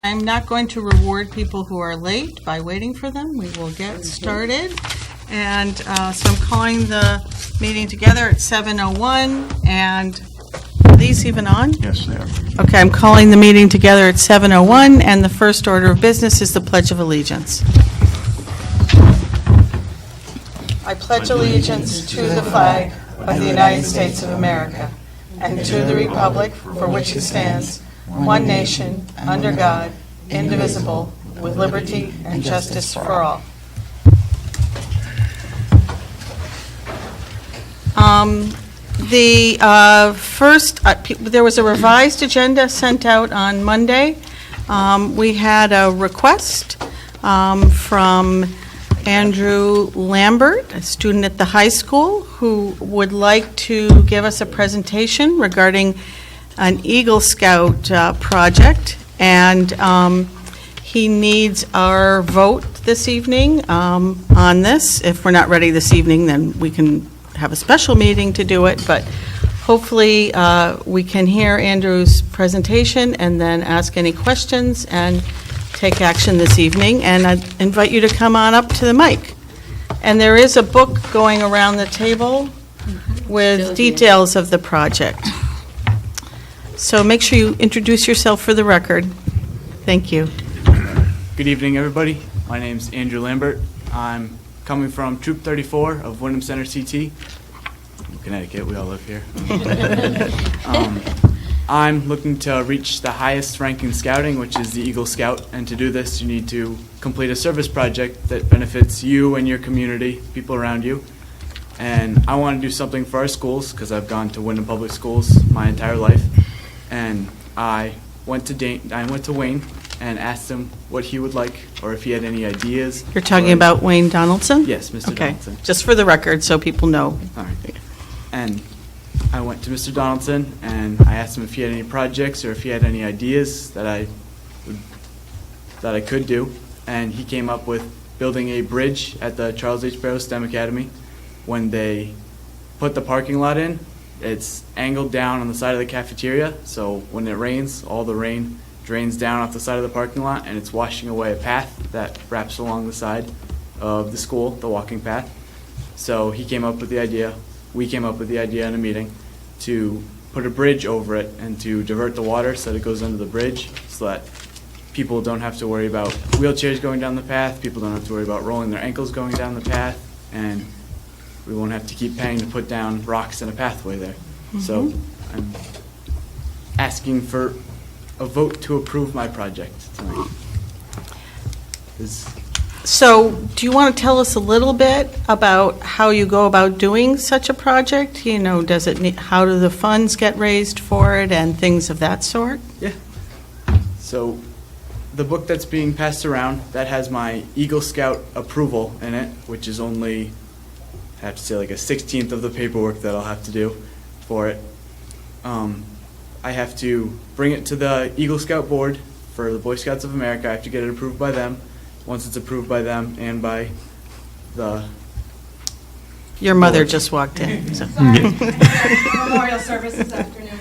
I'm not going to reward people who are late by waiting for them. We will get started. And so I'm calling the meeting together at 7:01. And are these even on? Yes, they are. Okay, I'm calling the meeting together at 7:01. And the first order of business is the Pledge of Allegiance. I pledge allegiance to the flag of the United States of America and to the republic for which it stands, one nation, under God, indivisible, with liberty and justice for all. There was a revised agenda sent out on Monday. We had a request from Andrew Lambert, a student at the high school, who would like to give us a presentation regarding an Eagle Scout project, and he needs our vote this evening on this. If we're not ready this evening, then we can have a special meeting to do it, but hopefully we can hear Andrew's presentation and then ask any questions and take action this evening, and I invite you to come on up to the mic. And there is a book going around the table with details of the project. So make sure you introduce yourself for the record. Thank you. Good evening, everybody. My name's Andrew Lambert. I'm coming from Troop 34 of Windham Center CT, Connecticut. We all live here. I'm looking to reach the highest rank in scouting, which is the Eagle Scout, and to do this you need to complete a service project that benefits you and your community, people around you. And I want to do something for our schools because I've gone to Windham Public Schools my entire life, and I went to Wayne and asked him what he would like or if he had any ideas. You're talking about Wayne Donaldson? Yes, Mr. Okay, Donaldson. just for the record so people know. All right. And I went to Mr. Donaldson and I asked him if he had any projects or if he had any ideas that I could do, and he came up with building a bridge at the Charles H. Barrow STEM Academy. When they put the parking lot in, it's angled down on the side of the cafeteria, so when it rains, all the rain drains down off the side of the parking lot, and it's washing away a path that wraps along the side of the school, the walking path. So he came up with the idea. We came up with the idea in a meeting to put a bridge over it and to divert the water so that it goes under the bridge so that people don't have to worry about wheelchairs going down the path, people don't have to worry about rolling their ankles going down the path, and we won't have to keep paying to put down rocks in a pathway there. Mm-hmm. So I'm asking for a vote to approve my project tonight. So, do you want to tell us a little bit about how you go about doing such a project? You know, how do the funds get raised for it and things of that sort? Yeah. So, the book that's being passed around, that has my Eagle Scout approval in it, which is only, I have to say, like a 16th of the paperwork that I'll have to do for it. I have to bring it to the Eagle Scout board for the Boy Scouts of America. I have to get it approved by them. Once it's approved by them and by the... Your mother just walked in. So. Memorial service this afternoon.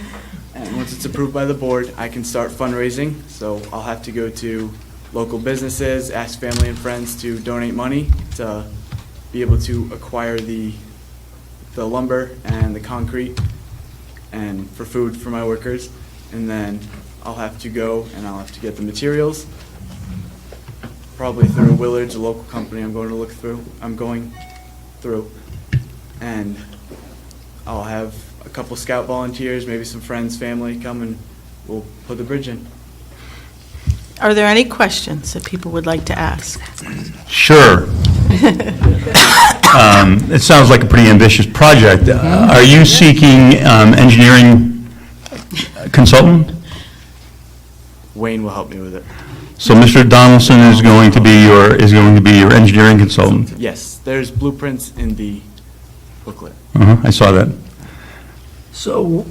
And once it's approved by the board, I can start fundraising. So I'll have to go to local businesses, ask family and friends to donate money to be able to acquire the lumber and the concrete and for food for my workers. And then I'll have to go and I'll have to get the materials. Probably through Willard's, a local company I'm going through, and I'll have a couple scout volunteers, maybe some friends, family come, and we'll put the bridge in. Are there any questions that people would like to ask? Sure. It sounds like a pretty ambitious project. Are you seeking engineering consultant? Wayne will help me with it. So Mr. Donaldson is going to be your engineering consultant. Yes, there's blueprints in the booklet. I saw that. So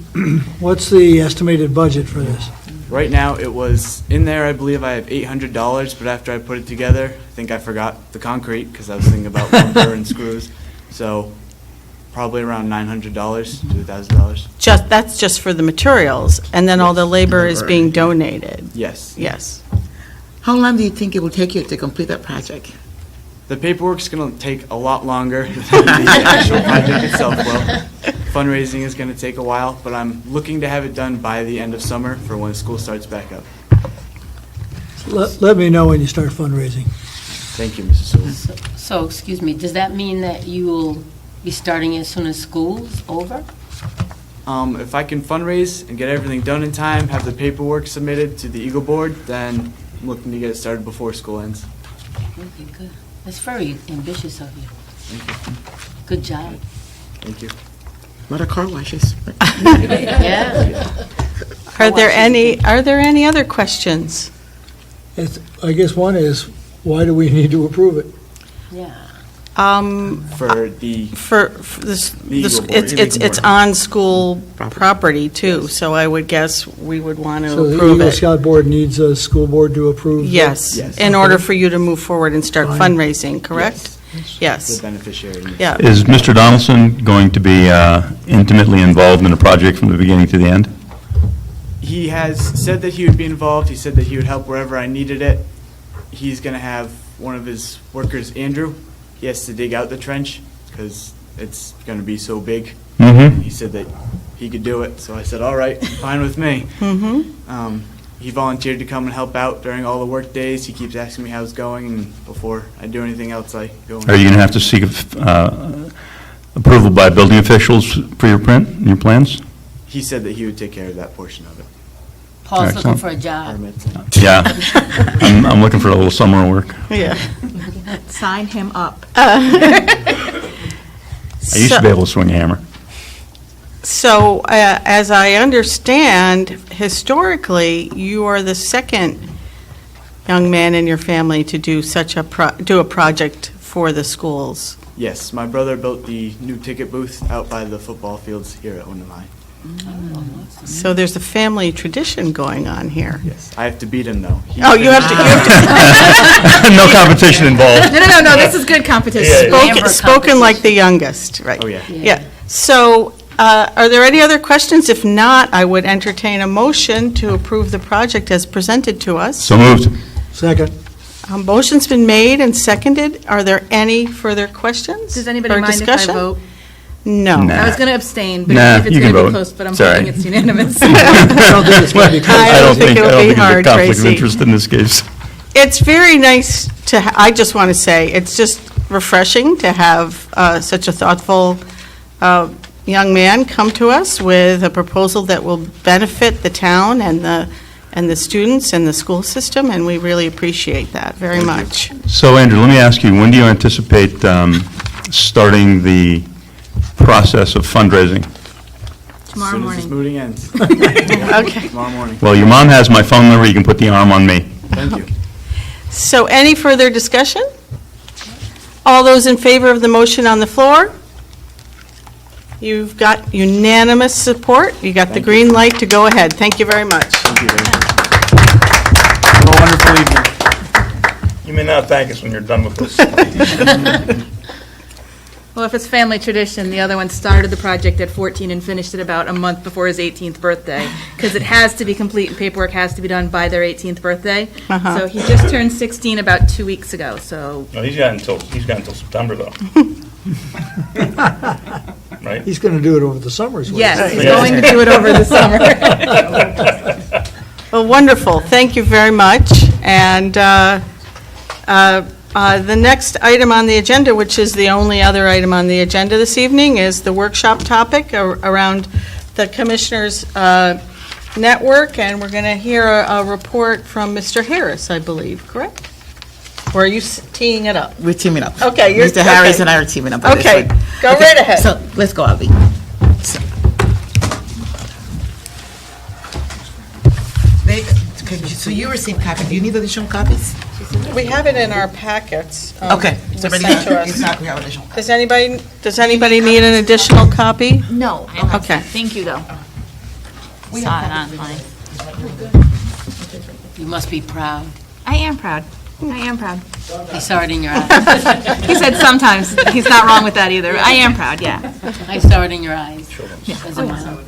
what's the estimated budget for this? Right now, it was in there. I believe I have $800, but after I put it together, I think I forgot the concrete because I was thinking about lumber and screws. So probably around $900 to $1,000. That's just for the materials, and then all the labor is being donated. Yes. Yes. How long do you think it will take you to complete that project? The paperwork's going to take a lot longer than the actual project itself will. Fundraising is going to take a while, but I'm looking to have it done by the end of summer for when school starts back up. Let me know when you start fundraising. Thank you, Mrs. Sewell. So, excuse me, does that mean that you will be starting as soon as school's over? If I can fundraise and get everything done in time, have the paperwork submitted to the Eagle Board, then I'm looking to get it started before school ends. Okay, good. That's very ambitious of you. Thank you. Good job. Thank you. A lot of car washes. Yeah. Are there any other questions? I guess one is, why do we need to approve it? Yeah. For the, For this, The Eagle Board. it's on school property too, so I would guess we would want to So the approve Eagle it. Scout Board needs a school board to approve? Yes, Yes. in order for you to move forward and start Fine. fundraising, correct? the Yes, beneficiary. yeah. Is Mr. Donaldson going to be intimately involved in the project from the beginning to the end? He has said that he would be involved. He said that he would help wherever I needed it. He's going to have one of his workers, Andrew. He has to dig out the trench because it's going to be so big. Mm-hmm. He said that he could do it, so I said, all right, fine with me. Mm-hmm. He volunteered to come and help out during all the work days. He keeps asking me how it's going, and before I do anything else, I go. Are you going to have to seek approval by building officials for your plans? He said that he would take care of that portion of it. Paul's looking Excellent. for a job. Permits. Yeah. I'm looking for a little summer work. Yeah. Sign him up. I used to be able to swing a hammer. So, as I understand, historically, you are the second young man in your family to do such a project for the schools. Yes, my brother built the new ticket booth out by the football fields here at Windham High. So there's a family tradition going on here. Yes, I have to beat him, though. Oh, you have to, No competition involved. No, this is good competition. spoken like the youngest, right? Oh, yeah. Yeah. So, are there any other questions? If not, I would entertain a motion to approve the project as presented to us. So moved. Second. Motion's been made and seconded. Are there any further questions? Does anybody or mind if I discussion? vote? No. Nah. I was going to abstain, but Nah, if it's you going can to be vote. close, but I'm It's all hoping right. it's unanimous. I don't think it's going to be close. I don't think it'll be there's a hard, conflict of Tracy. interest in this case. It's very nice to, I just want to say, it's just refreshing to have such a thoughtful young man come to us with a proposal that will benefit the town and the students and the school system, and we really appreciate that very much. So, Andrew, let me ask you, when do you anticipate starting the process of fundraising? Tomorrow As soon as morning. this meeting ends, Okay. tomorrow morning. Well, your mom has my phone number, you can put the arm on me. Thank you. So any further discussion? All those in favor of the motion on the floor? You've got unanimous support. You got the Thank you. green light to go ahead. Thank you very much. Thank you very much. Have a wonderful evening. You may not thank us when you're done with this. Well, if it's family tradition, the other one started the project at 14 and finished it about a month before his 18th birthday, because it has to be complete and paperwork has to be done by their 18th birthday. Uh-huh. So he just turned 16 about 2 weeks ago, so No, he's got until September, though. Right? He's going to do it over the summer, is what he yes, said. he's going to do it over the summer. Well, wonderful. Thank you very much. And the next item on the agenda, which is the only other item on the agenda this evening, is the workshop topic around the Commissioners' Network, and we're going to hear a report from Mr. Harris, I believe, correct? Or are you teeing it up? We're teaming up. Okay, you're- Mr. Harris okay. and I are teaming up on this Okay, one. go right ahead. So, let's go, Abby. So you received copies. Do you need additional copies? We have it in our packets. Okay. was So sent to us. exactly have additional copies. Does anybody need an additional copy? No. Okay. Thank you, though. Saw it online. You must be proud. I am proud. I am proud. I saw it in your eyes. He said sometimes. He's not wrong with that either. I am proud, yeah. I saw it in your eyes. As a mom.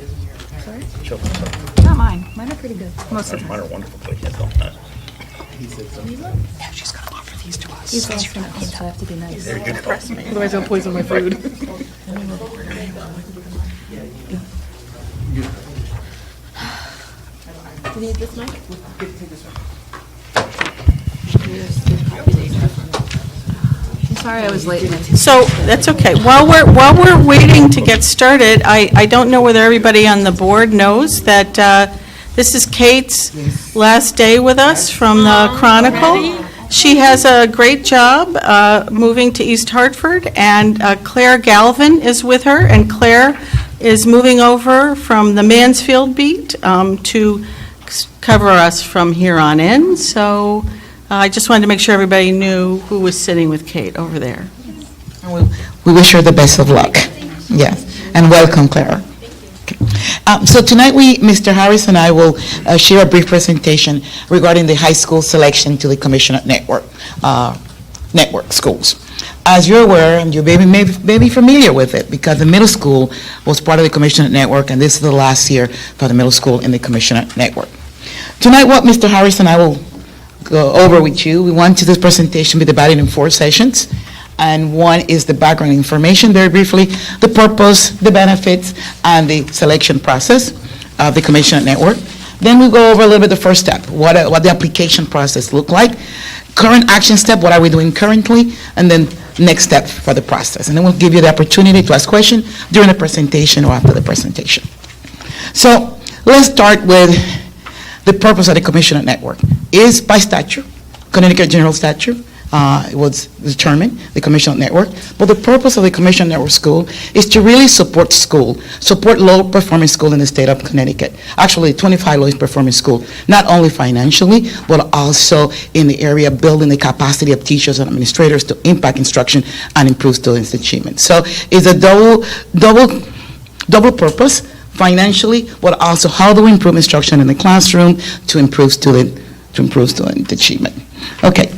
Not mine. Mine are pretty good, most of the time. Mine are wonderful, but yeah, don't. She's gonna offer these to us. He's also have to be nice. Otherwise I'll poison my food. Do you need this mic? I'm sorry I was late. So, that's okay. While we're waiting to get started, I don't know whether everybody on the board knows that this is Kate's last day with us from the Chronicle. She has a great job moving to East Hartford, and Claire Galvin is with her, and Claire is moving over from the Mansfield beat to cover us from here on in. So I just wanted to make sure everybody knew who was sitting with Kate over there. We wish her the best of luck. Yes, and welcome, Clara. So tonight, Mr. Harris and I will share a brief presentation regarding the high school selection to the Commissioner Network schools. As you're aware, and you may be familiar with it, because the middle school was part of the Commissioner Network, and this is the last year for the middle school in the Commissioner Network. Tonight, what Mr. Harris and I will go over with you, we want this presentation be divided in 4 sessions. And one is the background information, very briefly, the purpose, the benefits, and the selection process of the Commissioner Network. Then we go over a little bit the first step, what the application process look like, current action step, what are we doing currently, and then next step for the process. And then we'll give you the opportunity to ask questions during the presentation or after the presentation. So let's start with the purpose of the Commissioner Network. Is by statute, Connecticut General Statute, it was determined, the Commissioner Network. But the purpose of the Commissioner Network School is to really support low-performing school in the state of Connecticut. Actually, 25 lowest-performing school, not only financially, but also in the area of building the capacity of teachers and administrators to impact instruction and improve students' achievement. So it's a double purpose, financially, but also how do we improve instruction in the classroom to improve student achievement. Okay.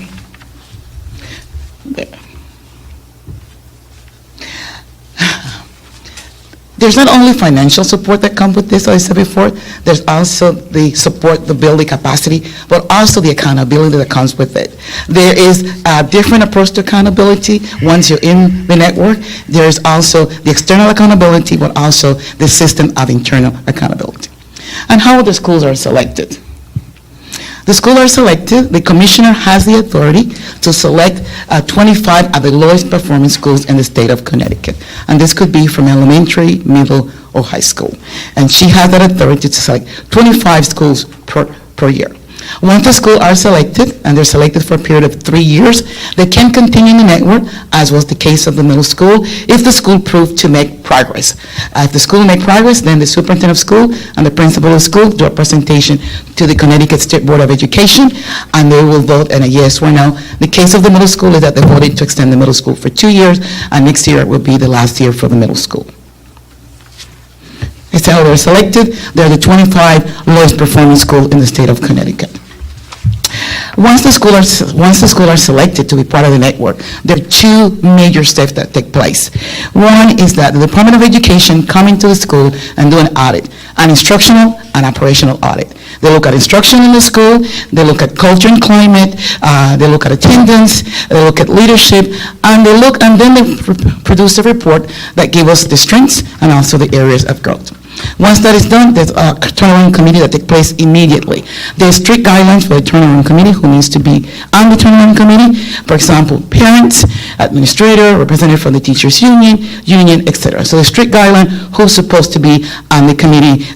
There's not only financial support that comes with this, as I said before, there's also the support, the building capacity, but also the accountability that comes with it. There is a different approach to accountability once you're in the network. There's also the external accountability, but also the system of internal accountability. And how the schools are selected. The schools are selected, the commissioner has the authority to select 25 of the lowest performing schools in the state of Connecticut. And this could be from elementary, middle, or high school. And she has that authority to select 25 schools per year. Once the schools are selected, and they're selected for a period of 3 years, they can continue in the network, as was the case of the middle school, if the school proved to make progress. If the school make progress, then the superintendent of school and the principal of school do a presentation to the Connecticut State Board of Education, and they will vote in a yes or no. The case of the middle school is that they voted to extend the middle school for 2 years, and next year will be the last year for the middle school. It's how they're selected. They're the 25 lowest performing schools in the state of Connecticut. Once the schools are selected to be part of the network, there are 2 major steps that take place. One is that the Department of Education come into the school and do an audit, an instructional and operational audit. They look at instruction in the school, they look at culture and climate, they look at attendance, they look at leadership, and then they produce a report that gives us the strengths and also the areas of growth. Once that is done, there's a turnaround committee that takes place immediately. There's strict guidelines for the turnaround committee, who needs to be on the turnaround committee. For example, parents, administrator, representative from the teachers union, etc. So there's strict guideline who's supposed to be on the committee,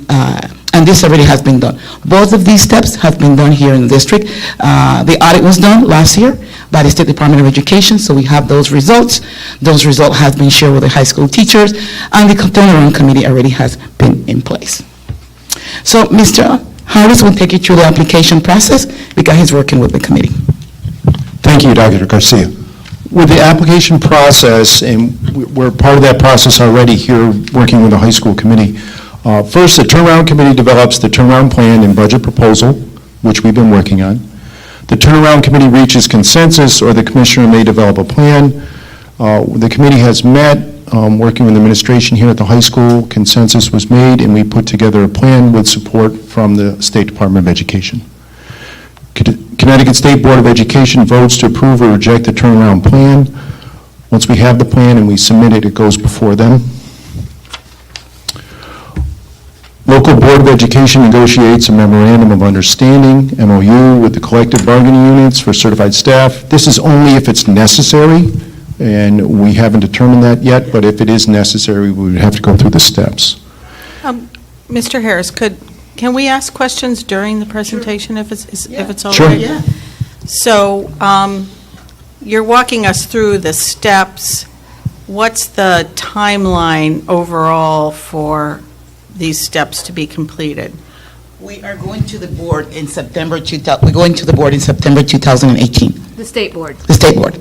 and this already has been done. Both of these steps have been done here in the district. The audit was done last year by the State Department of Education, so we have those results. Those results have been shared with the high school teachers, and the turnaround committee already has been in place. So Mr. Harris will take you through the application process because he's working with the committee. Thank you, Dr. Garcia. With the application process, and we're part of that process already here working with the high school committee, first the turnaround committee develops the turnaround plan and budget proposal, which we've been working on. The turnaround committee reaches consensus, or the commissioner may develop a plan. The committee has met, working with administration here at the high school. Consensus was made, and we put together a plan with support from the State Department of Education. Connecticut State Board of Education votes to approve or reject the turnaround plan. Once we have the plan and we submit it, it goes before them. Local Board of Education negotiates a memorandum of understanding, MOU, with the collective bargaining units for certified staff. This is only if it's necessary, and we haven't determined that yet, but if it is necessary, we would have to go through the steps. Mr. Harris, can we ask questions during the presentation if it's all Sure. right? Yeah. So, you're walking us through the steps. What's the timeline overall for these steps to be completed? We are going to the board in September 2018, The state board. the state board.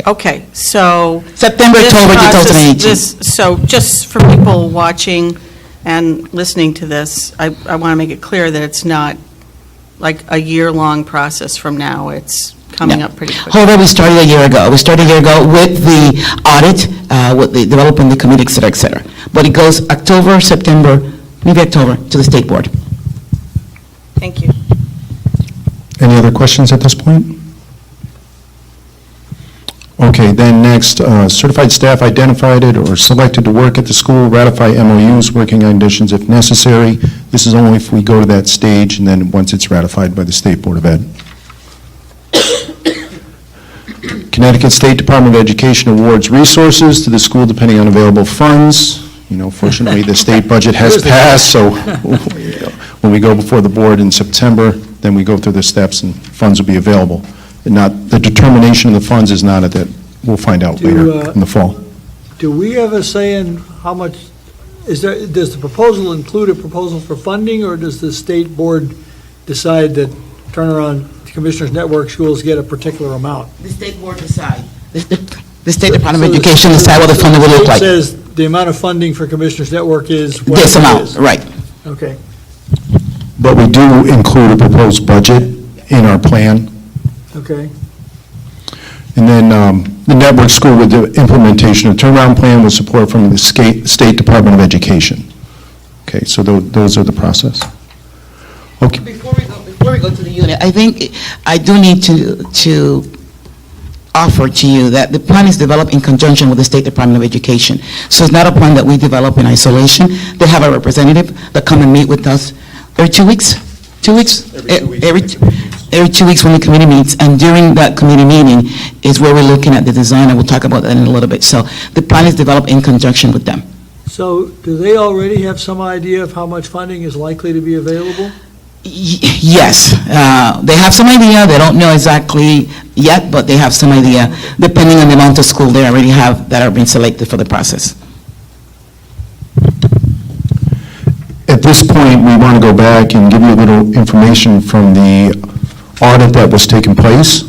Okay, so... September, this October process- 2018. So just for people watching and listening to this, I want to make it clear that it's not like a year-long process from now. It's coming No. up pretty quickly. However, we started a year ago. We started a year ago with the audit, with the development, the committee, et cetera, et cetera. But it goes October, September, maybe October, to the state board. Thank you. Any other questions at this point? Okay, then next, certified staff identified it or selected to work at the school, ratify MOUs, working conditions if necessary. This is only if we go to that stage, and then once it's ratified by the State Board of Ed. Connecticut State Department of Education awards resources to the school depending on available funds. You know, fortunately, the state budget has passed, so when we go before the board in September, then we go through the steps and funds will be available. The determination of the funds is not at that, we'll find out later in the fall. Do we have a say in how much, does the proposal include a proposal for funding, or does the state board decide that turnaround Commissioners Network schools get a particular amount? The state board decide. The State Department of Education decide what the funding will look like. So the state says the amount of funding for Commissioners Network is what This it amount, is. right. Okay. But we do include a proposed budget in our plan. Okay. And then the network school with the implementation of turnaround plan with support from the State Department of Education. Okay, so those are the process. Okay. Before we go to the unit, I think I do need to offer to you that the plan is developed in conjunction with the State Department of Education. So it's not a plan that we develop in isolation. They have a representative that come and meet with us every 2 weeks? 2 weeks? Every 2 weeks when the committee meets, and during that committee meeting is where we're looking at the design, and we'll talk about that in a little bit. So the plan is developed in conjunction with them. So do they already have some idea of how much funding is likely to be available? Yes, they have some idea, they don't know exactly yet, but they have some idea, depending on the amount of school they already have that are being selected for the process. At this point, we want to go back and give you a little information from the audit that was taking place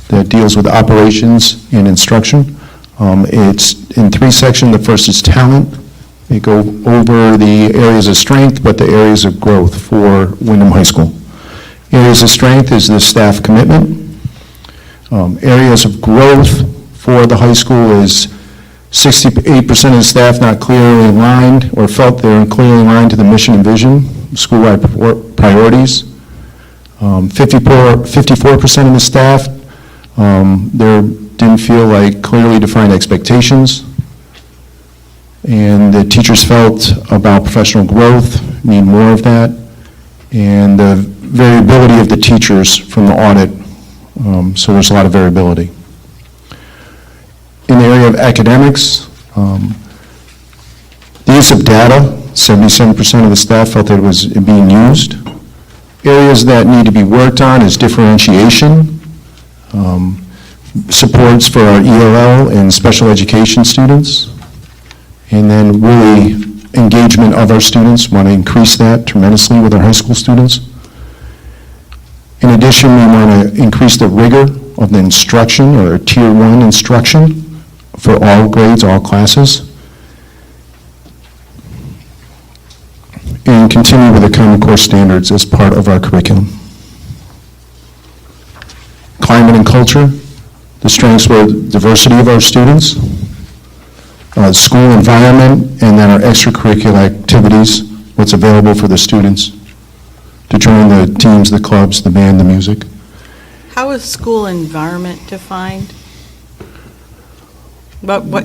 that deals with operations and instruction. It's in 3 sections. The first is talent. They go over the areas of strength, but the areas of growth for Windham High School. Areas of strength is the staff commitment. Areas of growth for the high school is 68% of the staff not clearly aligned or felt they're clearly aligned to the mission and vision, school-wide priorities. 54% of the staff didn't feel like clearly defined expectations. And the teachers felt about professional growth, need more of that, and the variability of the teachers from the audit, so there's a lot of variability. In the area of academics, the use of data, 77% of the staff felt that it was being used. Areas that need to be worked on is differentiation, supports for our ELL and special education students, and then really engagement of our students, want to increase that tremendously with our high school students. In addition, we want to increase the rigor of the instruction or Tier 1 instruction for all grades, all classes. And continue with the Common Core standards as part of our curriculum. Climate and culture, the strengths were diversity of our students, school environment, and then our extracurricular activities, what's available for the students to join the teams, the clubs, the band, the music. How is school environment defined?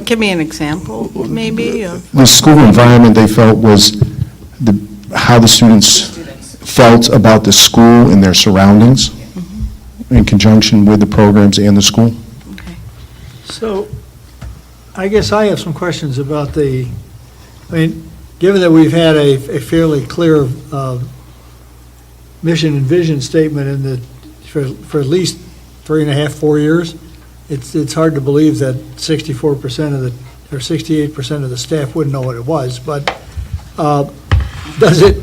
Give me an example, maybe, of, The school environment, they felt, was how the students felt about the school and their surroundings in conjunction with the programs and the school. So, I guess I have some questions about given that we've had a fairly clear mission and vision statement for at least 3.5, 4 years, it's hard to believe that 64% or 68% of the staff wouldn't know what it was, but does it,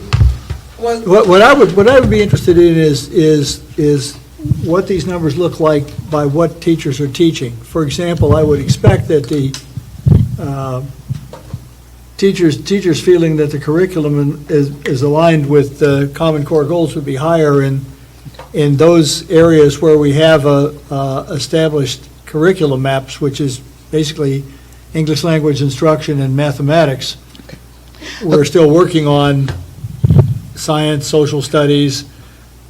what I would be interested in is what these numbers look like by what teachers are teaching. For example, I would expect that the teachers feeling that the curriculum is aligned with the Common Core goals would be higher in those areas where we have established curriculum maps, which is basically English language instruction and mathematics. We're still working on science, social studies,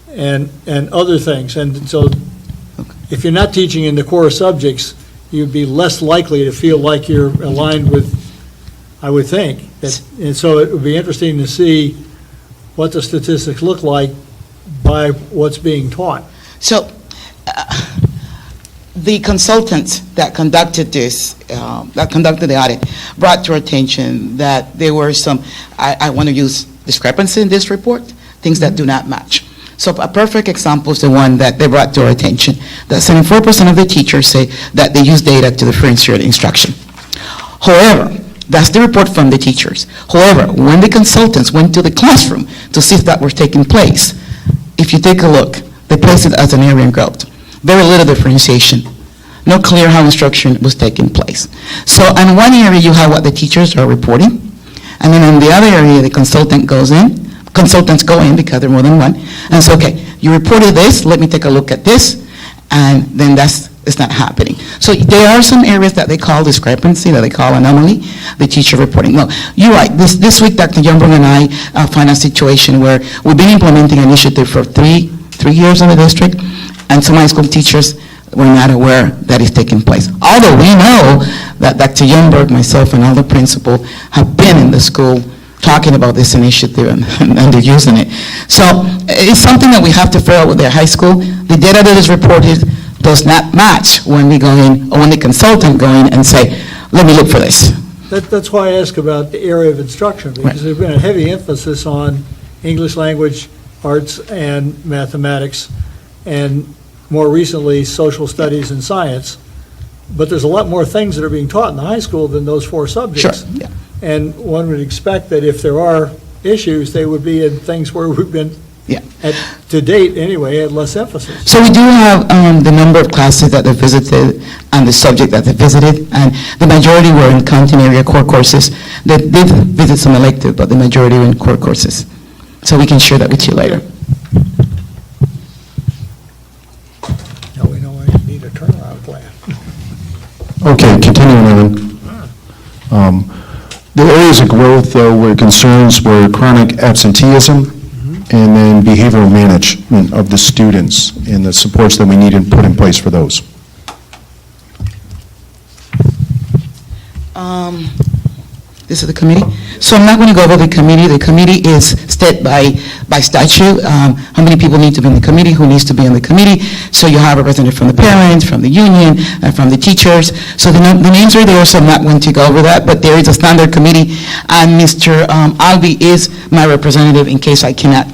and other things. And so if you're not teaching in the core subjects, you'd be less likely to feel like you're aligned with, I would think. And so it would be interesting to see what the statistics look like by what's being taught. So, the consultants that conducted the audit brought to our attention that there were some, I want to use discrepancy in this report, things that do not match. So a perfect example is the one that they brought to our attention, that 74% of the teachers say that they use data to differentiate instruction. However, that's the report from the teachers. However, when the consultants went to the classroom to see if that was taking place, if you take a look, they placed it as an area in growth. Very little differentiation. Not clear how instruction was taking place. So in one area, you have what the teachers are reporting, and then in the other area, the consultants go in because there are more than one, and say, okay, you reported this, let me take a look at this, and then it's not happening. So there are some areas that they call discrepancy, that they call anomaly, the teacher reporting. No, you're right. This week, Dr. Youngberg and I find a situation where we've been implementing an initiative for three years in the district, and some high school teachers were not aware that it's taking place. Although we know that Dr. Youngberg, myself, and all the principals have been in the school talking about this initiative and they're using it. So it's something that we have to figure out with their high school. The data that is reported does not match when we go in, or when the consultant go in and say, let me look for this. That's why I ask about the area of instruction, because there's been a heavy emphasis on English language, arts, and mathematics, and more recently, social studies and science. But there's a lot more things that are being taught in the high school than those 4 subjects. Sure, yeah. And one would expect that if there are issues, they would be in things where we've been, Yeah. to date anyway, at less emphasis. So we do have the number of classes that they visited and the subject that they visited, and the majority were in content area core courses. They did visit some elective, but the majority were in core courses. So we can share that with you later. Now we know why you need a turnaround plan. Okay, continuing on. The areas of growth, though, were concerns were chronic absenteeism and then behavioral management of the students and the supports that we need to put in place for those. This is the committee. So I'm not going to go over the committee. The committee is set by statute, how many people need to be in the committee, who needs to be in the committee. So you have a representative from the parents, from the union, from the teachers. So the names are there, so I'm not going to go over that, but there is a standard committee, and Mr. Albi is my representative in case I cannot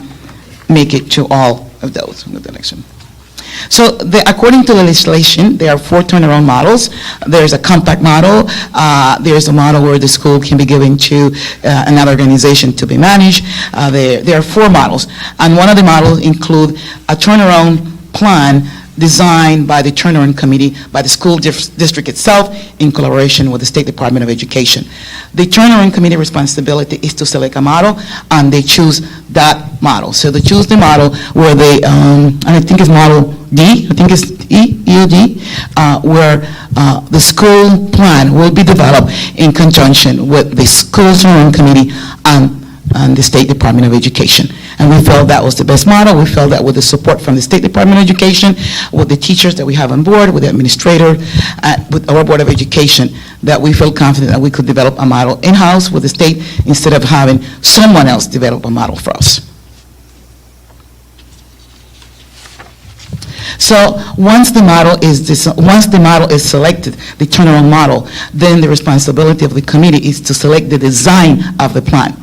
make it to all of those with the election. So according to the legislation, there are 4 turnaround models. There's a compact model. There's a model where the school can be given to another organization to be managed. There are 4 models. And one of the models include a turnaround plan designed by the turnaround committee, by the school district itself, in collaboration with the State Department of Education. The turnaround committee responsibility is to select a model, and they choose that model. So they choose the model where they, and I think it's model D, I think it's E or D, where the school plan will be developed in conjunction with the school turnaround committee and the State Department of Education. And we felt that was the best model. We felt that with the support from the State Department of Education, with the teachers that we have on board, with the administrator, with our Board of Education, that we felt confident that we could develop a model in-house with the state instead of having someone else develop a model for us. So once the model is selected, the turnaround model, then the responsibility of the committee is to select the design of the plan.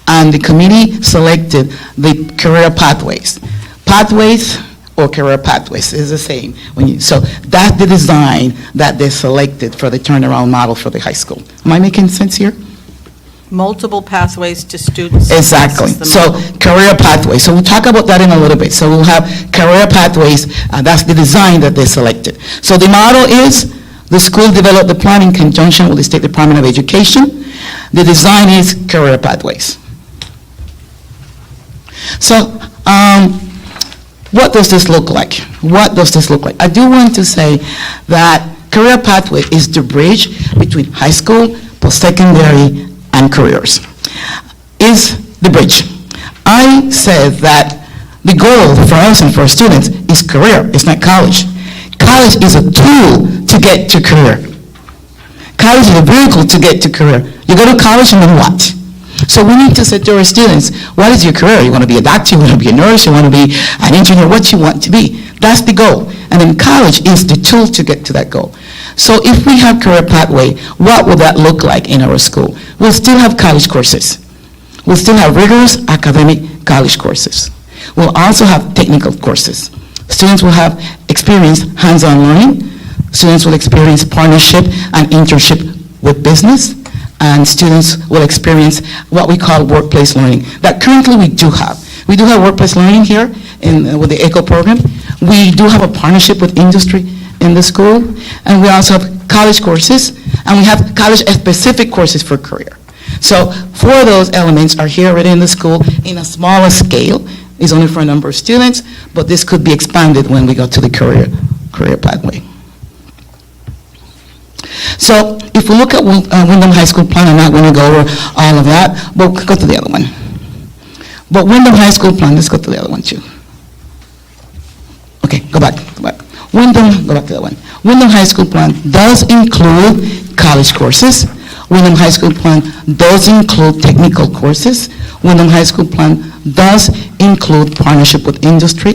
And the committee selected the career pathways. Pathways or career pathways is the same. So that's the design that they selected for the turnaround model for the high school. Am I making sense here? Multiple pathways to students. Exactly. This is the So model. career pathways. So we'll talk about that in a little bit. So we'll have career pathways. That's the design that they selected. So the model is the school developed the plan in conjunction with the State Department of Education. The design is career pathways. So what does this look like? What does this look like? I do want to say that career pathway is the bridge between high school, post-secondary, and careers. Is the bridge. I said that the goal for us and for our students is career, it's not college. College is a tool to get to career. College is a vehicle to get to career. You go to college and then what? So we need to say to our students, what is your career? You want to be a doctor, you want to be a nurse, you want to be an engineer, what you want to be. That's the goal. And then college is the tool to get to that goal. So if we have career pathway, what would that look like in our school? We'll still have college courses. We'll still have rigorous academic college courses. We'll also have technical courses. Students will have experience hands-on learning. Students will experience partnership and internship with business. And students will experience what we call workplace learning, that currently we do have. We do have workplace learning here with the ECHO program. We do have a partnership with industry in the school, and we also have college courses, and we have college-specific courses for career. So 4 of those elements are here already in the school in a smaller scale. It's only for a number of students, but this could be expanded when we go to the career pathway. So if we look at Windham High School plan, I'm not going to go over all of that, but we'll go to the other one. But Windham High School plan, let's go to the other one too. Okay, go back. Windham, go back to that one. Windham High School plan does include college courses. Windham High School plan does include technical courses. Windham High School plan does include partnership with industry,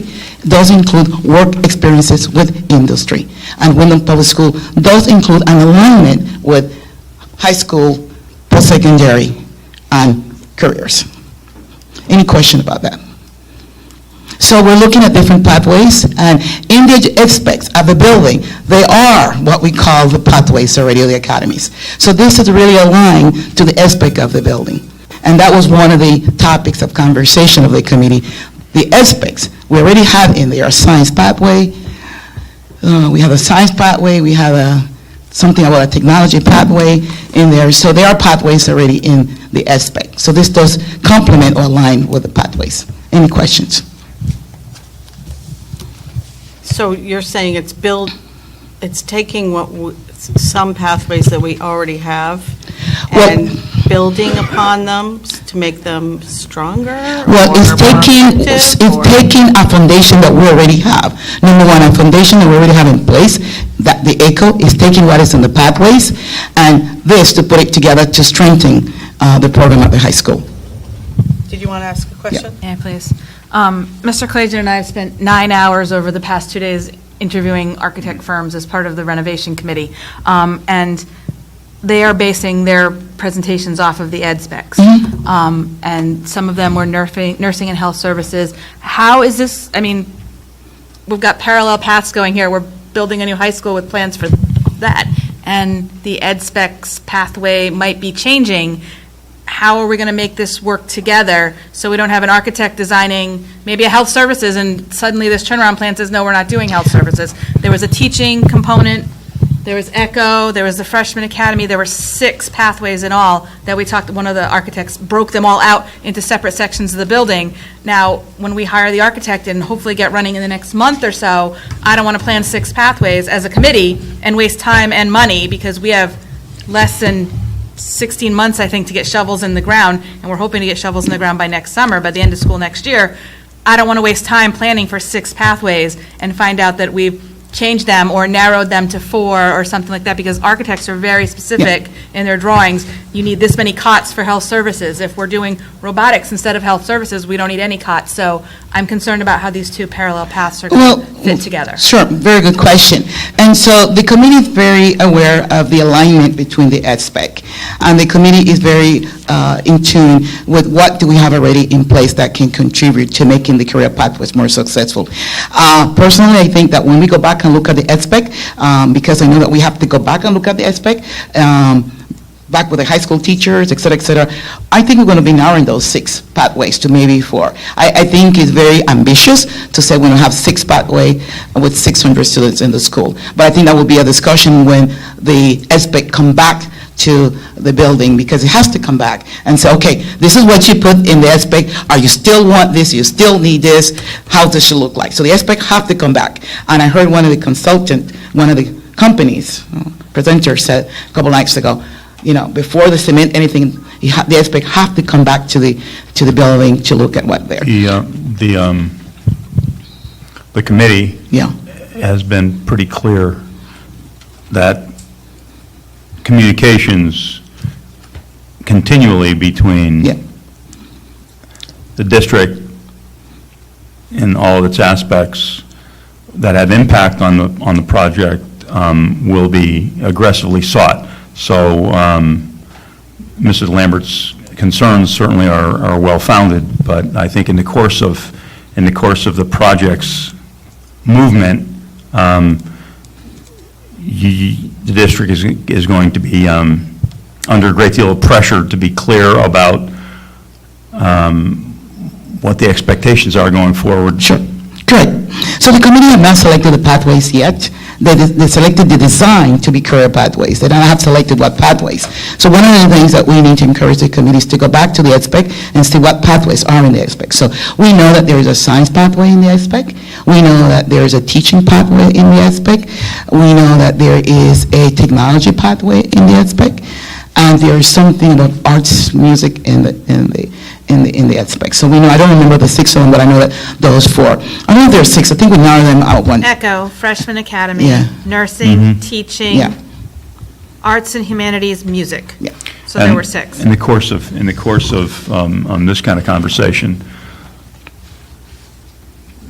does include work experiences with industry. And Windham Public School does include an alignment with high school, post-secondary, and careers. Any question about that? So we're looking at different pathways, and in the aspects of the building, they are what we call the pathways already, or the academies. So this is really aligned to the aspect of the building. And that was one of the topics of conversation of the committee. The aspects we already have in there, a science pathway, we have a science pathway, we have something about a technology pathway in there. So there are pathways already in the aspect. So this does complement or align with the pathways. Any questions? So you're saying it's taking some pathways that we already have and building upon them to make them stronger? Well, or it's more effective, taking a foundation that we already have. Number one, a foundation that we already have in place, that the ECHO is taking what is in the pathways, and this to put it together to strengthen the program at the high school. Did you want to ask a question? Yeah, please. Mr. Klager and I have spent 9 hours over the past 2 days interviewing architect firms as part of the renovation committee, and they are basing their presentations off of the ed specs. And some of them were nursing and health services. How is this, I mean, we've got parallel paths going here. We're building a new high school with plans for that, and the ed specs pathway might be changing. How are we going to make this work together so we don't have an architect designing maybe a health services and suddenly this turnaround plan says, no, we're not doing health services. There was a teaching component, there was ECHO, there was the freshman academy, there were 6 pathways in all that we talked, one of the architects broke them all out into separate sections of the building. Now, when we hire the architect and hopefully get running in the next month or so, I don't want to plan 6 pathways as a committee and waste time and money because we have less than 16 months, I think, to get shovels in the ground, and we're hoping to get shovels in the ground by next summer, by the end of school next year. I don't want to waste time planning for 6 pathways and find out that we've changed them or narrowed them to 4 or something like that, because architects are very specific in their drawings. You need this many cots for health services. If we're doing robotics instead of health services, we don't need any cots. So I'm concerned about how these 2 parallel paths are going to fit together. Sure, very good question. And so the committee is very aware of the alignment between the ed spec, and the committee is very in tune with what do we have already in place that can contribute to making the career pathways more successful. Personally, I think that when we go back and look at the ed spec, because I know that we have to go back and look at the ed spec, back with the high school teachers, et cetera, I think we're going to be narrowing those 6 pathways to maybe 4. I think it's very ambitious to say we're going to have 6 pathway with 600 students in the school. But I think that will be a discussion when the SPEC come back to the building, because it has to come back and say, okay, this is what you put in the SPEC. Are you still want this? You still need this? How does it look like? So the SPEC have to come back. And I heard one of the one of the companies, presenter said a couple nights ago, before they submit anything, the SPEC have to come back to the building to look at what they're. The committee Yeah. has been pretty clear that communications continually between Yeah. the district in all of its aspects that have impact on the project will be aggressively sought. So Mrs. Lambert's concerns certainly are well-founded, but I think in the course of the project's movement, the district is going to be under a great deal of pressure to be clear about what the expectations are going forward. Sure. Good. So the committee have not selected the pathways yet. They selected the design to be career pathways. They don't have selected what pathways. So one of the things that we need to encourage the committee is to go back to the EdSpec and see what pathways are in the EdSpec. So we know that there is a science pathway in the EdSpec. We know that there is a teaching pathway in the EdSpec. We know that there is a technology pathway in the EdSpec. And there is something about arts, music in the EdSpec. So we know, I don't remember the 6 of them, but I know that those 4. I know there are 6. I think we narrowed them out one. Echo, freshman academy, Yeah. nursing, teaching, Yeah. arts and humanities, music. Yeah. So there were 6. In the course of this kind of conversation,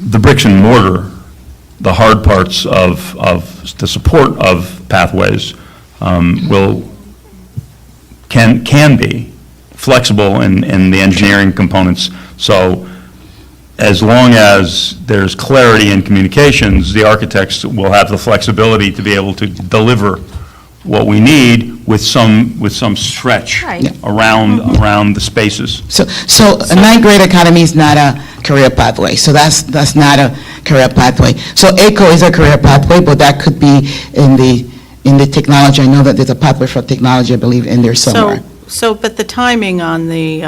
the bricks and mortar, the hard parts of the support of pathways can be flexible in the engineering components. So as long as there's clarity in communications, the architects will have the flexibility to be able to deliver what we need with some stretch Right. around the spaces. So a ninth grade academy is not a career pathway, so that's not a career pathway. So ECHO is a career pathway, but that could be in the technology. I know that there's a pathway for technology, I believe, in there somewhere. But the timing on the,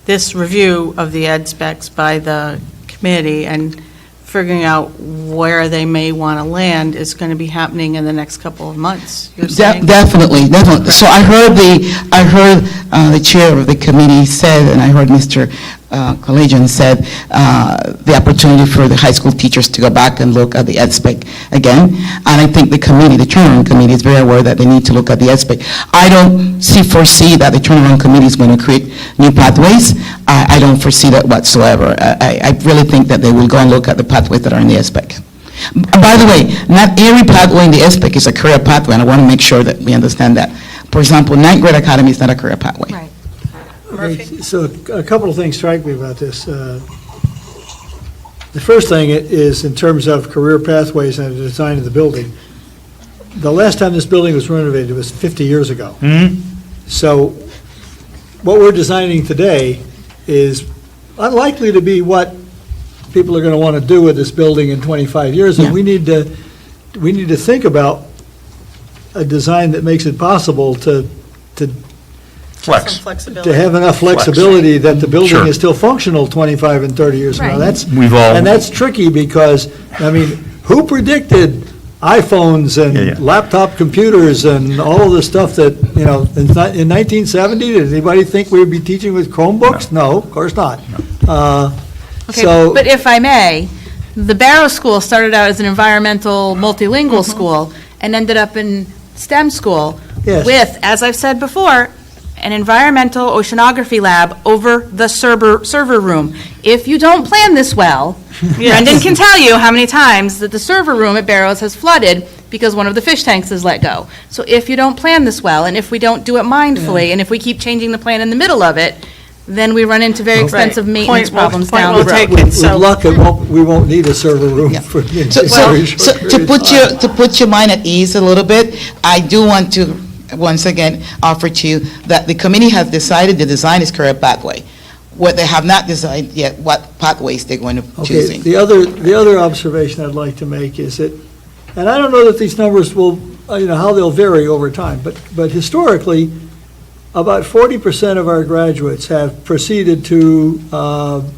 this review of the ed specs by the committee and figuring out where they may want to land is going to be happening in the next couple of months, you're saying? Definitely. So I heard the chair of the committee said, and I heard Mr. Collegian said, the opportunity for the high school teachers to go back and look at the EdSpec again. And I think the turnaround committee is very aware that they need to look at the EdSpec. I don't foresee that the turnaround committee is going to create new pathways. I don't foresee that whatsoever. I really think that they will go and look at the pathways that are in the EdSpec. By the way, not every pathway in the EdSpec is a career pathway, and I want to make sure that we understand that. For example, ninth grade academy is not a career pathway. Right. Okay, so a couple of things strike me about this. The first thing is in terms of career pathways and the design of the building. The last time this building was renovated was 50 years ago. So what we're designing today is unlikely to be what people are going to want to do with this building in 25 years. And Yeah. we need to think about a design that makes it possible to Flex. Some flexibility. to have enough flexibility that the building Sure. is still functional 25 and 30 years from now. Right. That's, We've all- and that's tricky because, I mean, who predicted iPhones Yeah, and yeah. laptop computers and all of the stuff that, in 1970, did anybody think we would be teaching with Chromebooks? No, of course not. Okay, So, but if I may, the Barrow School started out as an environmental multilingual school and ended up in STEM school Yes. with, as I've said before, an environmental oceanography lab over the server room. If you don't plan this well, Brendan can tell you how many times that the server room at Barrows has flooded because one of the fish tanks is let go. So if you don't plan this well, and if we don't do it mindfully, and if we keep changing the plan in the middle of it, then we run into very expensive maintenance problems down the road. taken. with luck, we won't need a server room Yeah. for the So, very so, short to period put of your, time. to put your mind at ease a little bit, I do want to, once again, offer to you that the committee has decided the design is career pathway. What they have not decided yet, what pathways they're going to Okay, choosing. the other observation I'd like to make is that, and I don't know that these numbers will, how they'll vary over time, but historically, about 40% of our graduates have proceeded to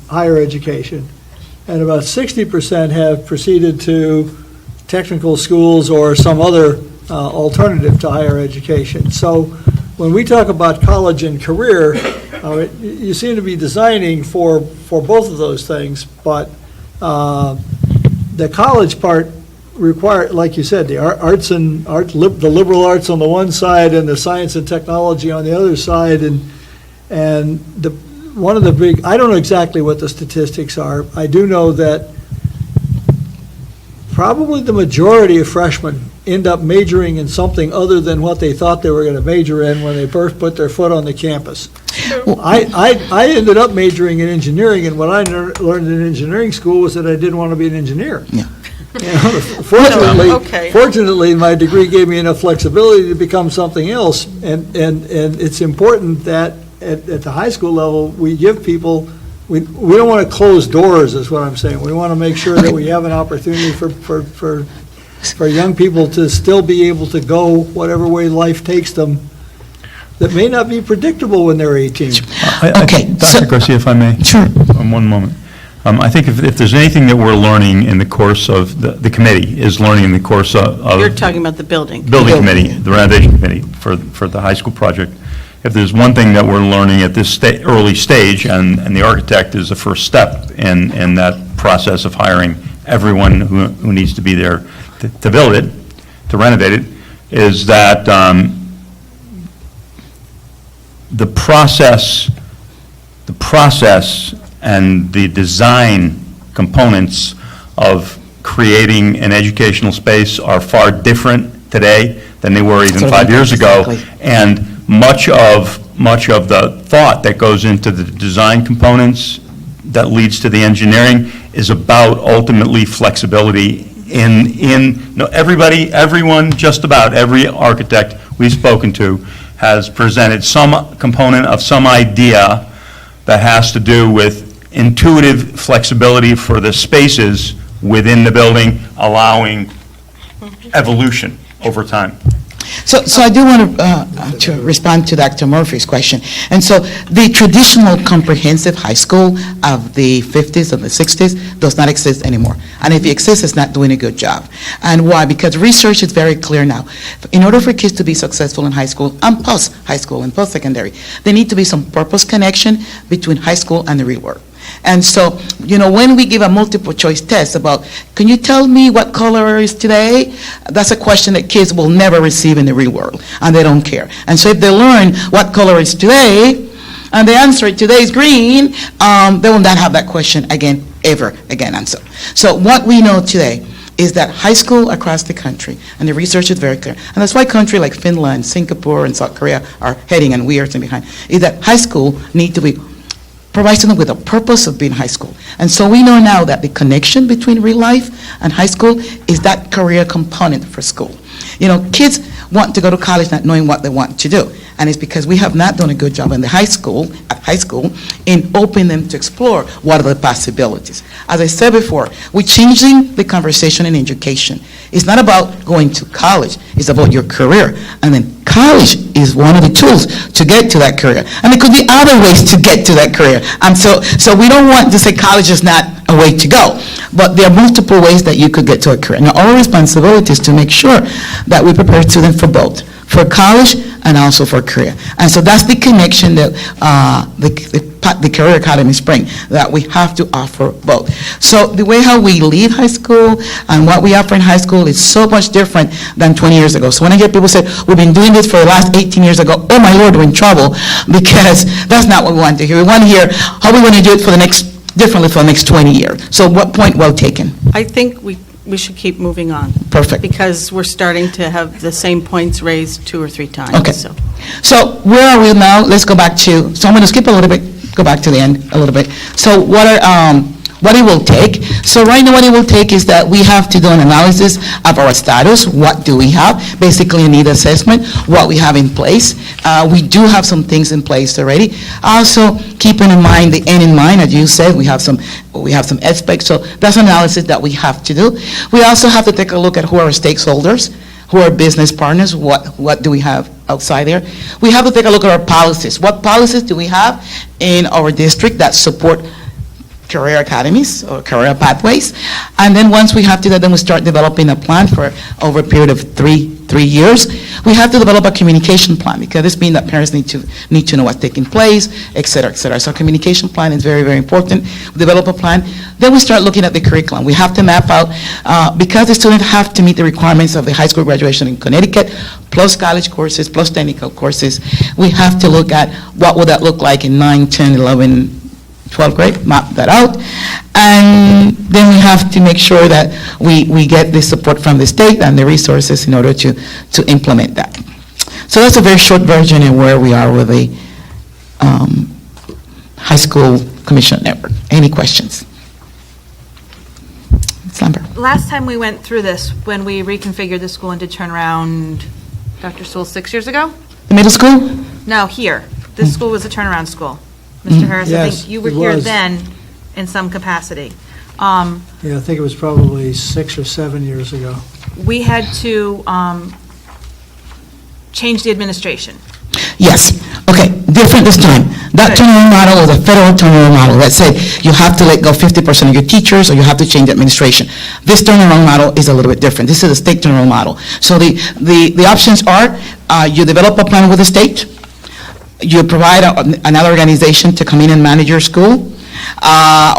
higher education, and about 60% have proceeded to technical schools or some other alternative to higher education. So when we talk about college and career, you seem to be designing for both of those things, but the college part require, like you said, the the liberal arts on the one side and the science and technology on the other side, and one of the big, I don't know exactly what the statistics are. I do know that probably the majority of freshmen end up majoring in something other than what they thought they were going to major in when they first put their foot on the campus. I ended up majoring in engineering, and what I learned in engineering school was that I didn't want to be an engineer. Yeah. Okay. Fortunately, my degree gave me enough flexibility to become something else, and it's important that at the high school level, we give people, we don't want to close doors, is what I'm saying. We want to make sure that we have an opportunity for young people to still be able to go whatever way life takes them that may not be predictable when they're 18. Okay, so- Dr. Garcia, if I may? Sure. One moment. I think if there's anything that we're learning in the course of, the committee is learning in the course of You're talking about the building. building committee, the renovation committee for the high school project. If there's one thing that we're learning at this early stage, and the architect is the first step in that process of hiring everyone who needs to be there to build it, to renovate it, is that the process and the design components of creating an educational space are far different today than they were even 5 years ago. Exactly. And much of the thought that goes into the design components that leads to the engineering is about ultimately flexibility everyone, just about every architect we've spoken to has presented some component of some idea that has to do with intuitive flexibility for the spaces within the building, allowing evolution over time. So I do want to respond to Dr. Murphy's question. And so the traditional comprehensive high school of the 50s and the 60s does not exist anymore. And if it exists, it's not doing a good job. And why? Because research is very clear now. In order for kids to be successful in high school and post-high school and post-secondary, there need to be some purpose connection between high school and the real world. And so, when we give a multiple choice test about, can you tell me what color is today? That's a question that kids will never receive in the real world, and they don't care. And so if they learn what color is today, and they answer it, today is green, they will not have that question again, ever again. And so what we know today is that high school across the country, and the research is very clear, and that's why countries like Finland, Singapore, and South Korea are heading, and we are staying behind, is that high school need to be provides them with a purpose of being high school. And so we know now that the connection between real life and high school is that career component for school. Kids want to go to college not knowing what they want to do. And it's because we have not done a good job at high school, in opening them to explore what are the possibilities. As I said before, we're changing the conversation in education. It's not about going to college, it's about your career. And then College is one of the tools to get to that career. And there could be other ways to get to that career. And so we don't want to say college is not a way to go, but there are multiple ways that you could get to a career. Now, our responsibility is to make sure that we prepare students for both, for college and also for career. And so that's the connection that the Career Academy bring, that we have to offer both. So the way how we leave high school and what we offer in high school is so much different than 20 years ago. So when I hear people say, we've been doing this for the last 18 years ago, oh my Lord, we're in trouble, because that's not what we want to hear. We want to hear how we want to do it differently for the next 20 years. So what point well taken? I think we should keep moving on. Perfect. Because we're starting to have the same points raised 2 or 3 times. Okay. So where are we now? Let's go back to, so I'm going to skip a little bit, go back to the end a little bit. So what it will take? So right now what it will take is that we have to do an analysis of our status. What do we have? Basically a need assessment, what we have in place. We do have some things in place already. Also, keeping in mind, the end in mind, as you said, we have some aspects. So that's an analysis that we have to do. We also have to take a look at who are our stakeholders, who are business partners, what do we have outside there. We have to take a look at our policies. What policies do we have in our district that support career academies or career pathways? And then once we have to do that, then we start developing a plan for over a period of three years. We have to develop a communication plan, because this means that parents need to know what's taking place, et cetera, et cetera. So communication plan is very, very important. We develop a plan. Then we start looking at the curriculum. We have to map out, because the students have to meet the requirements of the high school graduation in Connecticut, plus college courses, plus technical courses. We have to look at what would that look like in 9, 10, 11, 12th grade, map that out. And then we have to make sure that we get the support from the state and the resources in order to implement that. So that's a very short version of where we are with the high school commission network. Any questions? Ms. Lambert. Last time we went through this, when we reconfigured the school and did turnaround, Dr. Sewell, 6 years ago? The middle school? No, here. This school was a turnaround school. Mr. Harris, I Yes, think you were it here was. then in some capacity. Yeah, I think it was probably 6 or 7 years ago. We had to change the administration. Yes. Okay, different this time. That Good. turnaround model was a federal turnaround model that said you have to let go 50% of your teachers or you have to change the administration. This turnaround model is a little bit different. This is a state turnaround model. So the options are you develop a plan with the state, you provide another organization to come in and manage your school,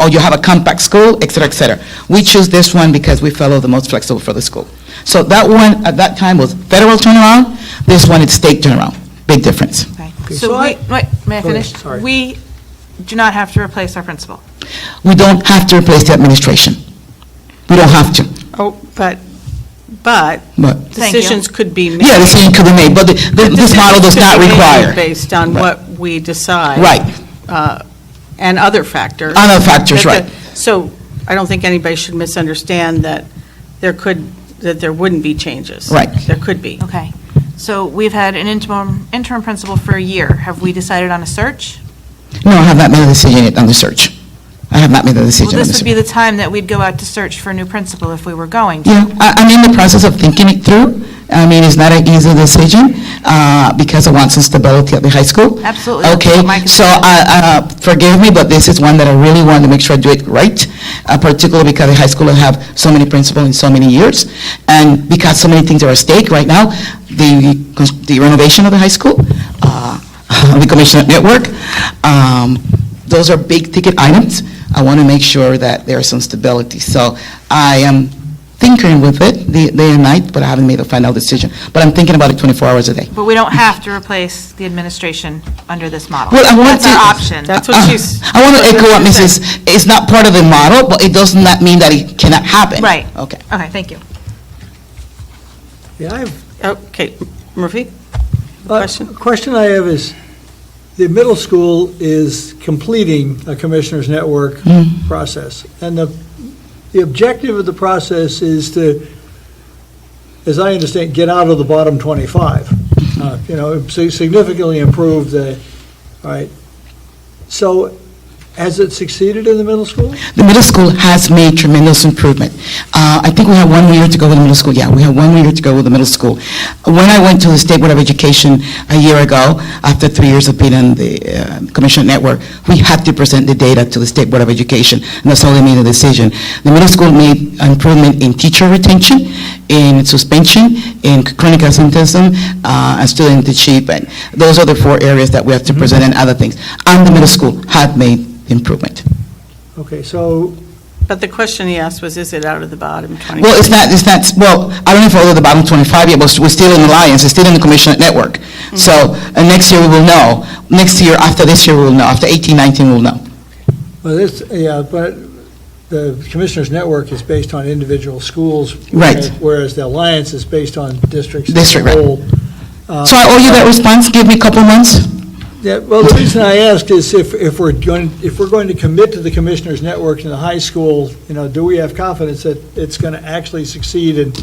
or you have a compact school, et cetera, et cetera. We choose this one because we felt it was the most flexible for the school. So that one, at that time, was federal turnaround. This one is state turnaround. Big difference. Okay. so So I- wait, may I Go ahead, finish? sorry. We do not have to replace our principal. We don't have to replace the administration. We don't have to, Oh, but but, Thank you. decisions could be made. yeah, the decision could be made, but this model does not require. Based on Right. what we decide. Right. And other factors. Other factors, That the- right. So I don't think anybody should misunderstand that there wouldn't be changes. Right. There could be. Okay. So we've had an interim principal for a year. Have we decided on a search? No, I have not made a decision yet on the search. I have not made a decision Well, on this the would be search. the time that we'd go out to search for a new principal if we were going to. Yeah, I'm in the process of thinking it through. I mean, it's not an easy decision because I want some stability at the high school. Absolutely, that's Okay, what my so concern forgive me, but this is one that I really want to make sure I do it right, particularly because the high school will have so many principals in so many years, and because so many things are at stake right now, the renovation of the high school, the commissioner network, those are big ticket items. I want to make sure that there's some stability. So I am tinkering with it day and night, but I haven't made a final decision. But I'm thinking about it 24 hours a day. But we don't have to replace the administration under this model. Well, I want That's our to- option. That's what she's. I want to echo what Mrs., it's not part of the model, but it does not mean that it cannot happen. Right. Okay. Okay, thank you. Yeah, I have Okay, Murphy? Question? Question I have is, the middle school is completing a commissioners network process, and the objective of the process is to, as I understand, get out of the bottom 25. Significantly improve the, all right. So Has it succeeded in the middle school? The middle school has made tremendous improvement. I think we have 1 year to go with the middle school. Yeah, we have 1 year to go with the middle school. When I went to the State Board of Education a year ago, after 3 years of being on the Commissioner Network, we had to present the data to the State Board of Education, and that's how they made the decision. The middle school made improvement in teacher retention, in suspension, in chronic absenteeism, and student achievement. Those are the 4 areas that we have to present and other things. And the middle school had made improvement. Okay, so, But the question he asked was, is it out of the bottom 20? Well, it's not, well, I don't know if we're at the bottom 25 yet, but we're still in Alliance, it's still in the Commissioner Network. So, next year we will know. Next year, after this year, we will know. After 18, 19, we'll know. well, this, yeah, but the Commissioners Network is based on individual schools. Right. Whereas the Alliance is based on districts. as a District, right. whole. So I owe you that response, give me a couple months? Yeah, well, the reason I ask is if we're going to commit to the Commissioners Network in the high school, do we have confidence that it's going to actually succeed in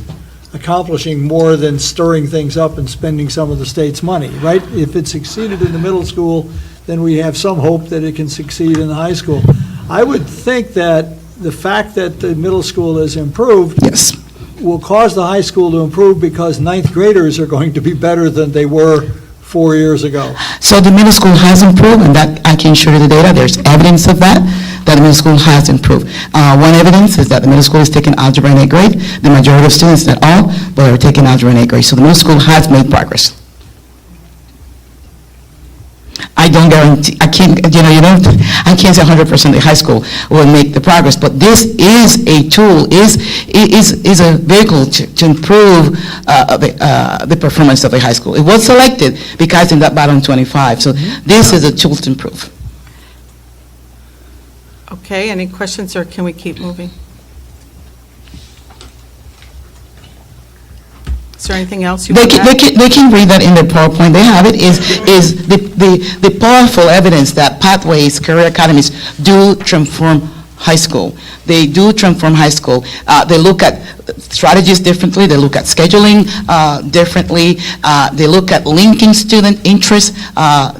accomplishing more than stirring things up and spending some of the state's money, right? If it succeeded in the middle school, then we have some hope that it can succeed in the high school. I would think that the fact that the middle school has improved Yes. will cause the high school to improve because ninth graders are going to be better than they were 4 years ago. So the middle school has improved, and that, I can show you the data, there's evidence of that the middle school has improved. One evidence is that the middle school is taking algebra in 8th grade. The majority of students, not all, but are taking algebra in 8th grade. So the middle school has made progress. I don't guarantee, I can't, I can't say 100% the high school will make the progress, but this is a tool, is a vehicle to improve the performance of the high school. It was selected because in that bottom 25, so this is a tool to improve. Okay, any questions, or can we keep moving? Is there anything else you They want to add? they can read that in their PowerPoint, they have it, is the powerful evidence that pathways, career academies do transform high school. They do transform high school. They look at strategies differently, they look at scheduling differently, they look at linking student interests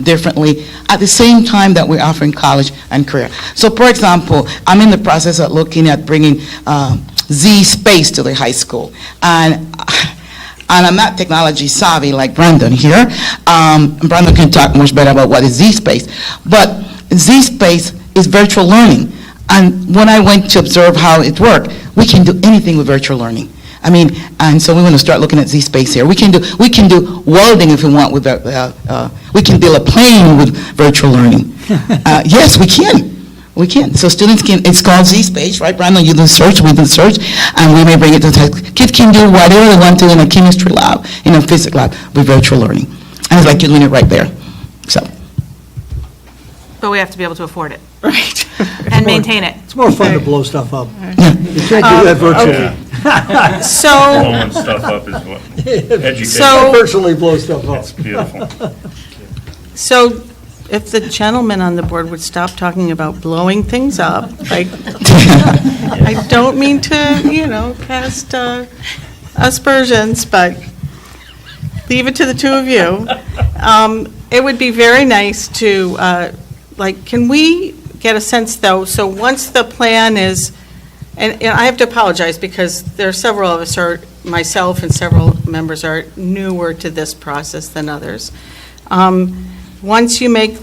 differently, at the same time that we're offering college and career. So, for example, I'm in the process of looking at bringing Z-Space to the high school, and I'm not technology savvy like Brandon here. Brandon can talk much better about what is Z-Space. But Z-Space is virtual learning. And when I went to observe how it worked, we can do anything with virtual learning. I mean, and so we're going to start looking at Z-Space here. We can do welding if we want with, we can build a plane with virtual learning. Yes, we can. We can. So students can, it's called Z-Space, right, Brandon? You do search, we do search, and we may bring it to the kids can do whatever they want to in a chemistry lab, in a physics lab, with virtual learning. And it's like you're doing it right there. So, But we have to be able to afford it Right. and maintain it. It's more fun to blow stuff up. yeah. You can't do that virtually. So, Blowing stuff up is what, education. So- Virtually blow stuff up. It's beautiful. so if the gentleman on the board would stop talking about blowing things up, I don't mean to, cast aspersions, but leave it to the two of you. It would be very nice to, can we get a sense, though, so once the plan is, and I have to apologize because there are several of us, myself and several members are newer to this process than others. Once you make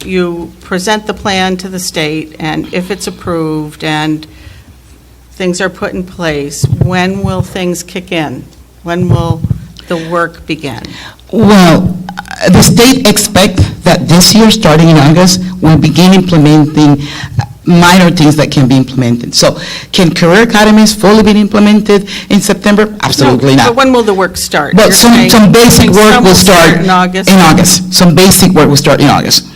you present the plan to the state, and if it's approved and things are put in place, when will things kick in? When will the work begin? Well, the state expect that this year, starting in August, we'll begin implementing minor things that can be implemented. So can career academies fully be implemented in September? Absolutely No, not. But when will the work start? But You're saying some basic work some will start in August? in August. Some basic work will start in August.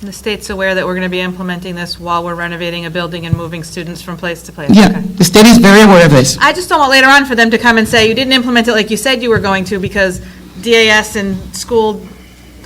The state's aware that we're going to be implementing this while we're renovating a building and moving students from place to place? Yeah, Okay. the state is very aware of this. I just don't want later on for them to come and say, you didn't implement it like you said you were going to because DAS and school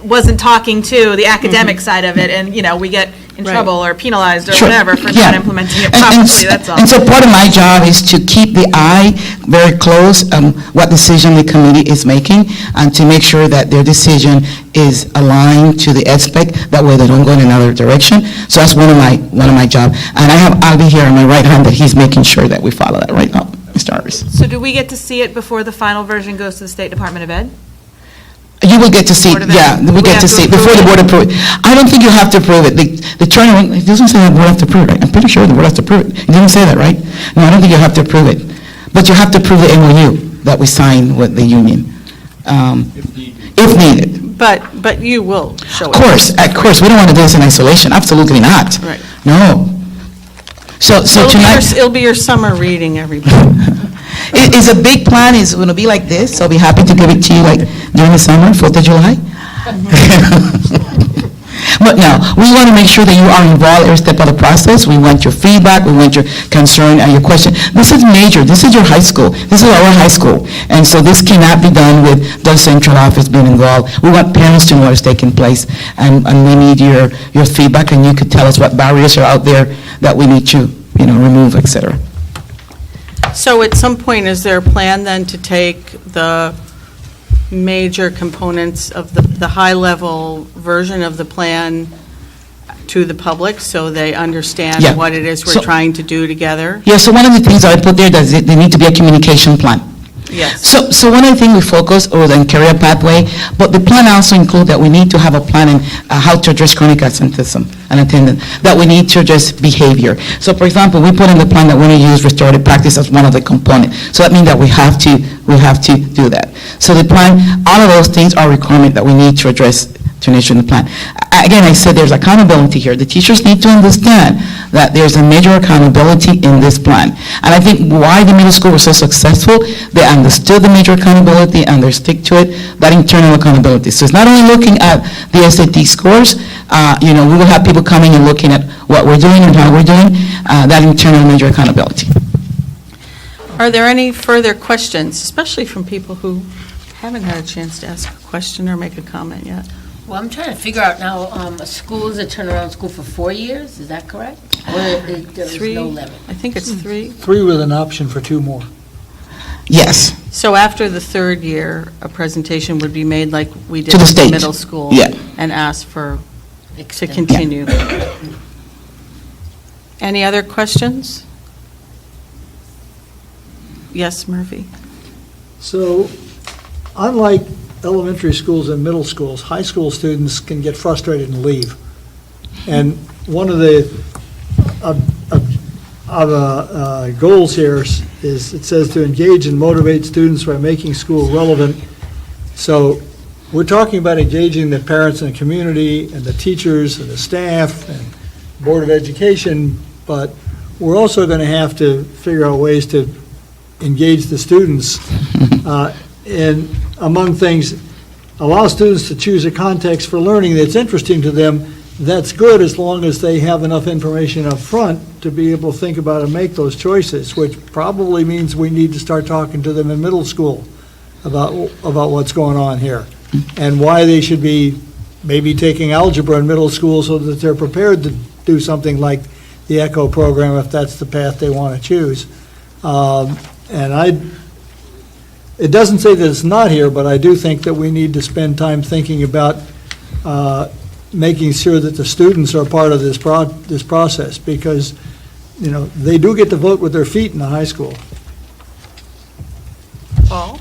wasn't talking to the academic side of it, and, we get in Right. trouble or penalized or Sure. whatever for Yeah. not implementing it And- properly, that's all. And so part of my job is to keep the eye very close on what decision the committee is making, and to make sure that their decision is aligned to the spec, that way they don't go in another direction. So that's one of my job. And I have Albie here on my right hand that he's making sure that we follow that right now, Mr. Harris. So do we get to see it before the final version goes to the State Department of Ed? You will get to see, Board of Ed. yeah, we We get have to to see, before the approve board approve it. I don't think you have to approve it. The turnaround, it doesn't say the board has to approve it, right? I'm pretty sure the board has to approve it. It didn't say that, right? No, I don't think you have to approve it. But you have to approve the MOU that we signed with the union, if needed. But you will show it. Of course, we don't want to do this in isolation, absolutely not. Right. No. So tonight, It'll be your summer reading, everybody. is a big plan, is going to be like this, so I'll be happy to give it to you like during the summer, 4th of July. But no, we want to make sure that you are involved every step of the process. We want your feedback, we want your concern and your question. This is major, this is your high school, this is our high school, and so this cannot be done with the central office being involved. We want parents to know what's taking place, and we need your feedback, and you could tell us what barriers are out there that we need to, remove, et cetera. So at some point, is there a plan then to take the major components of the high-level version of the plan to the public so they understand Yeah. what it is we're So- trying to do together? Yeah, so one of the things that I put there, that there need to be a communication plan. Yes. So one of the things we focus on the career pathway, but the plan also include that we need to have a plan in how to address chronic absenteeism and attendance, that we need to address behavior. So for example, we put in the plan that we're going to use restorative practice as one of the components. So that means that we have to do that. So the plan, all of those things are requirements that we need to address to ensure the plan. Again, I said there's accountability here. The teachers need to understand that there's a major accountability in this plan. And I think why the middle school was so successful, they understood the major accountability and they stick to it, that internal accountability. So it's not only looking at the SAT scores, we will have people coming and looking at what we're doing and how we're doing, that internal major accountability. Are there any further questions, especially from people who haven't had a chance to ask a question or make a comment yet? Well, I'm trying to figure out now, a school is a turnaround school for 4 years, is that correct? Or there's Three? no limit? I think it's 3. 3 with an option for 2 more. Yes, So after the third year, a presentation would be made like we did To the in state. middle school? Yeah. And ask to Extend. continue. Any other questions? Yes, Murphy? So, unlike elementary schools and middle schools, high school students can get frustrated and leave. And one of the goals here is, it says to engage and motivate students by making school relevant. So we're talking about engaging the parents and the community and the teachers and the staff and Board of Education, but we're also going to have to figure out ways to engage the students. And among things, allow students to choose a context for learning that's interesting to them. That's good as long as they have enough information up front to be able to think about and make those choices, which probably means we need to start talking to them in middle school about what's going on here and why they should be maybe taking algebra in middle school so that they're prepared to do something like the ECHO program if that's the path they want to choose. It doesn't say that it's not here, but I do think that we need to spend time thinking about making sure that the students are part of this process, because, they do get to vote with their feet in the high school. Paul?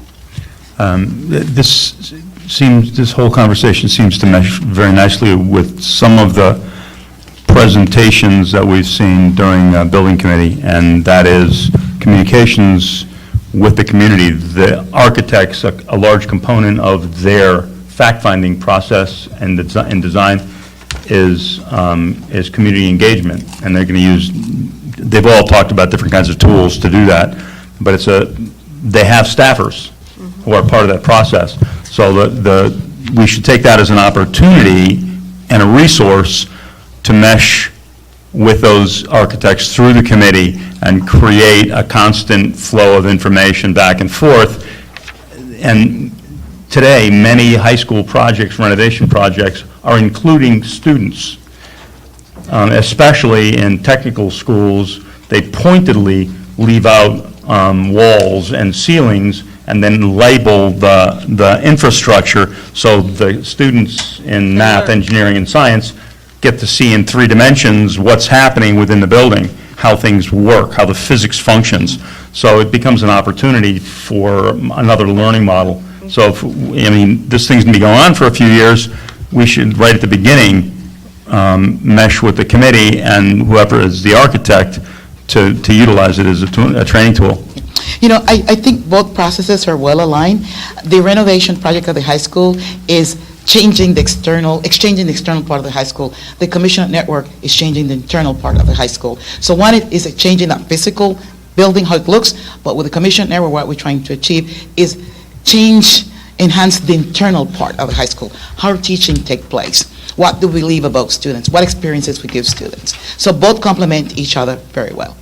This whole conversation seems to mesh very nicely with some of the presentations that we've seen during building committee, and that is communications with the community. The architects, a large component of their fact-finding process and design is community engagement, and they're going to use, they've all talked about different kinds of tools to do that, but they have staffers who are part of that process. So we should take that as an opportunity and a resource to mesh with those architects through the committee and create a constant flow of information back and forth. And today, many high school projects, renovation projects, are including students especially in technical schools, they pointedly leave out walls and ceilings and then label the infrastructure, so the students in math, engineering, and science get to see in 3 dimensions what's happening within the building, how things work, how the physics functions. So it becomes an opportunity for another learning model. So, this thing's going to be going on for a few years. We should, right at the beginning, mesh with the committee and whoever is the architect to utilize it as a training tool. I think both processes are well aligned. The renovation project of the high school is exchanging the external part of the high school. The commissioner network is changing the internal part of the high school. So one is changing that physical building, how it looks, but with the commissioner network, what we're trying to achieve is enhance the internal part of the high school. How teaching take place? What do we leave about students? What experiences we give students? So both complement each other very well.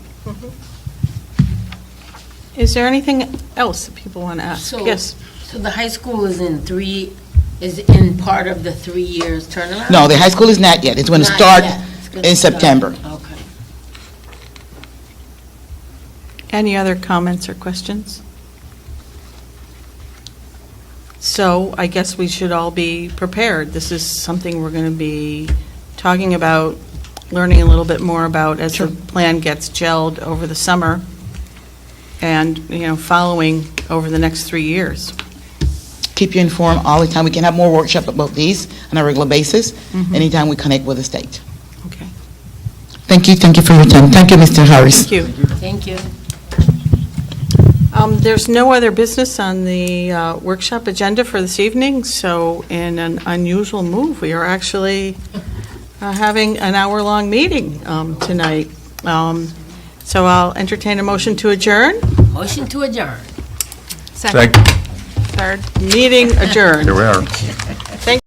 Is there anything else that people want to ask? So- Yes. So the high school is in part of the 3 years turnaround? No, the high school is not yet. It's going to Not start yet. It's gonna in start. September. Okay. Any other comments or questions? So I guess we should all be prepared. This is something we're going to be talking about, learning a little bit more about as the plan gets gelled over the summer and, following over the next 3 years. Keep you informed all the time. We can have more workshop about these on a regular basis, anytime we connect with the state. Okay. Thank you for your time. Thank you, Mr. Harris. Thank you. Thank you. There's no other business on the workshop agenda for this evening, so in an unusual move, we are actually having an hour-long meeting tonight. So I'll entertain a motion to adjourn. Motion to adjourn. Second. Third, meeting adjourned. Here we are. Thank